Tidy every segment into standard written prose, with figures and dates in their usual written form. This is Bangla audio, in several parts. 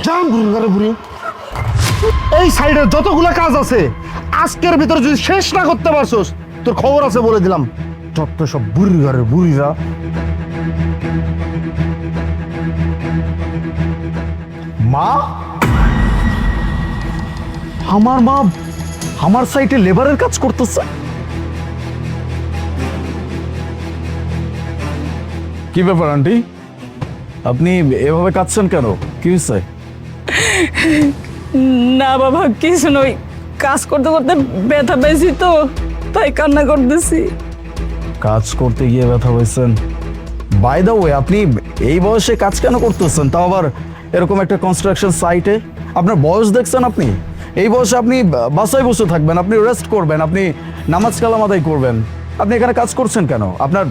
জাম ঘরে ঘুরি এই সাইডের যতগুলা কাজ আছে আজকের ভিতরে যদি শেষ না করতে পারছোস তোর খবর আছে বলে দিলাম। যত সব বুড়ি ঘরের বুড়িরা। মা, আমার মা আমার সাইটে লেবারের কাজ করতেছে। কি ব্যাপার আন্টি, আপনি এভাবে কাঁদছেন কেন? কি হয়েছে? না বাবা, কিছু নয়, কাজ করতে করতে ব্যথা পেয়েছি তো তাই কান্না করতেছি। কাজ করতে গিয়ে ব্যথা হয়েছেন? বাই দ্য ওয়ে, আপনি এই বয়সে কাজ কেন করতেছেন, তাও আবার এরকম একটা কনস্ট্রাকশন সাইটে? আপনার বয়স দেখছেন? আপনি এই বয়সে আপনি বাসায় বসে থাকবেন, আপনি রেস্ট করবেন, আপনি নামাজ কালাম আদায় করবেন। আপনি এখানে কাজ করছেন কেন? আপনার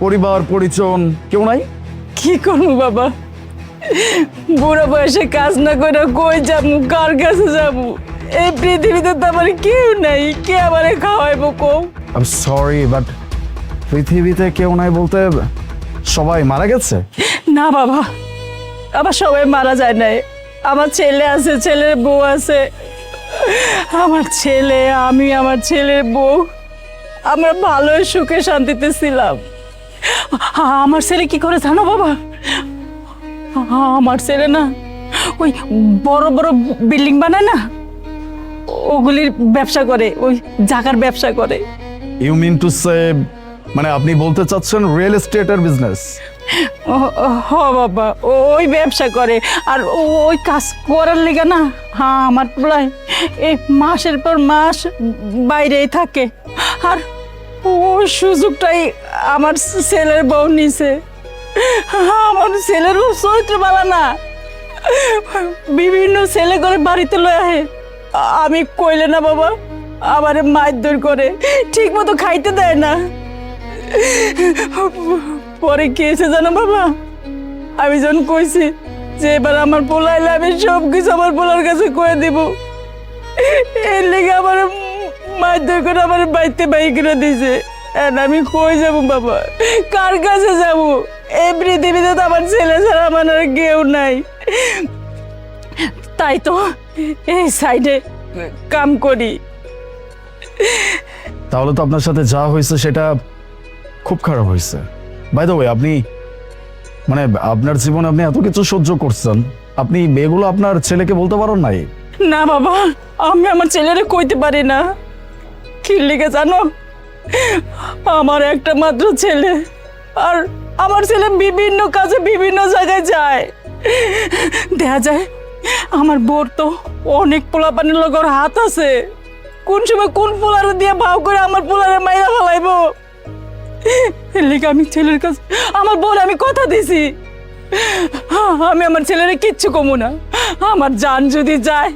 পরিবার পরিজন কেউ নাই? কি করবো বাবা, বুড়ো বয়সে কাজ না করে কই যাবো, কার কাছে যাবো? এই পৃথিবীতে তো আমার কেউ নাই, কে আমারে খাওয়াইবো কও? আই এম সরি, বাট পৃথিবীতে কেউ নাই বলতে সবাই মারা গেছে? না বাবা, আবার সবাই মারা যায় নাই। আমার ছেলে আছে, ছেলের বউ আছে। আমার ছেলে, আমি, আমার ছেলের বউ আমরা ভালো সুখে শান্তিতে ছিলাম। আমার ছেলে কি করে জানো বাবা? আমার ছেলে না ওই বড় বড় বিল্ডিং বানায় না, ওগুলির ব্যবসা করে, ওই জায়গার ব্যবসা করে। ইউ মিন টু সে, মানে আপনি বলতে চাচ্ছেন রিয়েল এস্টেটের বিজনেস? হ বাবা, ওই ব্যবসা করে। আর ওই কাজ করার লেগে না, হ্যাঁ, আমার প্রায় এই মাসের পর মাস বাইরেই থাকে। আর ওই সুযোগটাই আমার ছেলের বউ নিছে। আমার ছেলের বউ চরিত্র ভালো না, বিভিন্ন ছেলে করে বাড়িতে লয়ে আহে। আমি কইলে না বাবা, আমারে মারধর করে, ঠিক মতো খাইতে দেয় না। পরে কি এসে জানো বাবা, আমি যখন কইছি যে এবার আমার পোলাইলে আমি সব কিছু আমার পোলার কাছে কয়ে দিব, এর লেগে আমার মারধর করে আমার বাড়িতে বাইক করে দিয়েছে। আমি কই যাব বাবা, কার কাছে যাব? এই পৃথিবীতে তো আমার ছেলে ছাড়া আমার আর কেউ নাই। তাই তো এই সাইডে কাম করি। তাহলে তো আপনার সাথে যা হয়েছে সেটা খুব খারাপ হয়েছে। বাই দ্য ওয়ে, আপনি মানে আপনার জীবনে আপনি এত কিছু সহ্য করছেন, আপনি এগুলো আপনার ছেলেকে বলতে পারেন নাই? না বাবা, আমি আমার ছেলেরে কইতে পারি না। কি লিখে জানো, আমার একটা মাত্র ছেলে, আর আমার ছেলে বিভিন্ন কাজে বিভিন্ন জায়গায় যায়। দেখা যায় আমার বোর তো অনেক পোলাপানির লগর হাত আছে, কোন সময় কোন পোলারে দিয়ে ভাও করে আমার পোলারে মাইরা ফেলাইবো। এর লিগে আমি ছেলের কাছে, আমার বোন আমি কথা দিছি, আমি আমার ছেলেরে কিচ্ছু কমু না। আমার জান যদি যায়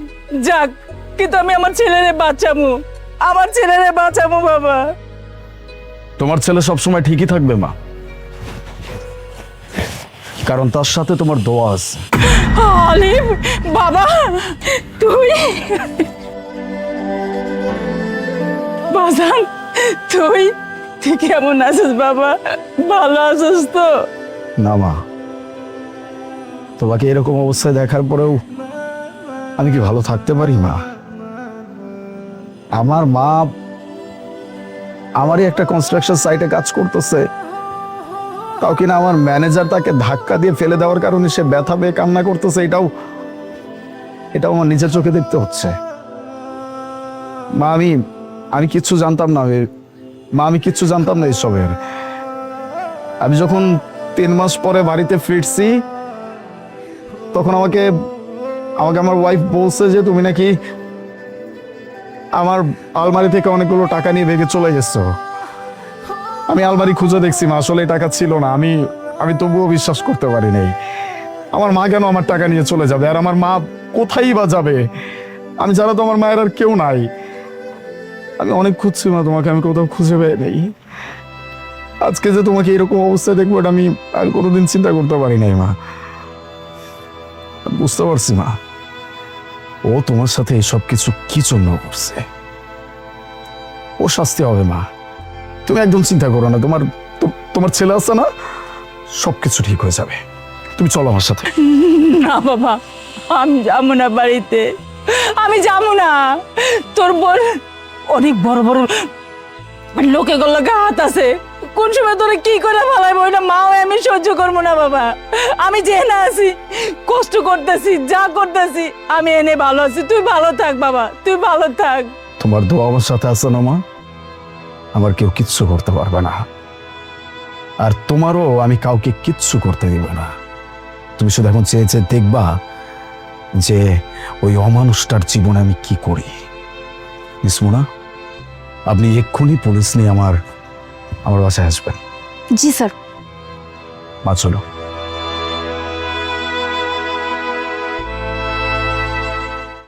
যাক, কিন্তু আমি আমার ছেলেরে বাঁচামু, আমার ছেলেরে বাঁচামু বাবা। তোমার ছেলে সবসময় ঠিকই থাকবে মা, কারণ তার সাথে তোমার দোয়া আছে। আলিম বাবা, তুই বাজান, তুই তুই কেমন আছিস বাবা? ভালো আছিস তো? না মা, তোমাকে এরকম অবস্থায় দেখার পরেও আমি কি ভালো থাকতে পারি মা? আমার মা আমারই একটা কনস্ট্রাকশন সাইটে কাজ করতেছে, তাও কিনা আমার ম্যানেজার তাকে ধাক্কা দিয়ে ফেলে দেওয়ার কারণে সে ব্যথা পেয়ে কান্না করতেছে। এটাও আমার নিজের চোখে দেখতে হচ্ছে। মা, আমি কিচ্ছু জানতাম না। মা, আমি কিচ্ছু জানতাম না এসবের। আমি যখন 3 মাস পরে বাড়িতে ফিরছি, তখন আমাকে আমার ওয়াইফ বলছে যে তুমি নাকি আমার আলমারি থেকে অনেকগুলো টাকা নিয়ে ভেগে চলে গেছো। আমি আলমারি খুঁজে দেখছি মা, আসলে টাকা ছিল না। আমি তবুও বিশ্বাস করতে পারি নাই। আমার মা কেন আমার টাকা নিয়ে চলে যাবে? আর আমার মা কোথায় বা যাবে? আমি ছাড়া তো আমার মায়ের আর কেউ নাই। আমি অনেক খুঁজছি মা তোমাকে, আমি কোথাও খুঁজে পাই নাই। আজকে যে তোমাকে এরকম অবস্থায় দেখবো, এটা আমি আর কোনোদিন চিন্তা করতে পারি নাই মা। বুঝতে পারছি মা, ও তোমার সাথে এসব কিছু কি জন্য করছে। ও শাস্তি হবে মা, তুমি একদম চিন্তা করো না। তোমার ছেলে আছে না, সবকিছু ঠিক হয়ে যাবে। তুমি চলো আমার সাথে। না বাবা, আমি যাবো না বাড়িতে, আমি যাবো না। তোর বোন অনেক বড় বড় লোকে গল্লা হাত আছে, কোন সময় তোরা কি করে ফেলাইবো ওইটা মাও আমি সহ্য করবো না বাবা। আমি যে না আছি, কষ্ট করতেছি, যা করতেছি, আমি এনে ভালো আছি। তুই ভালো থাক বাবা, তুই ভালো থাক। তোমার দোয়া আমার সাথে আছে না মা? আমার কেউ কিচ্ছু করতে পারবে না, আর তোমারও আমি কাউকে কিচ্ছু করতে দিব না। তুমি শুধু এখন চেয়ে চেয়ে দেখবা যে ওই অমানুষটার জীবনে আমি কি করি। ইসমুনা, আপনি এক্ষুনি পুলিশ নিয়ে আমার বাসায় আসবেন। জি স্যার। মা চলো।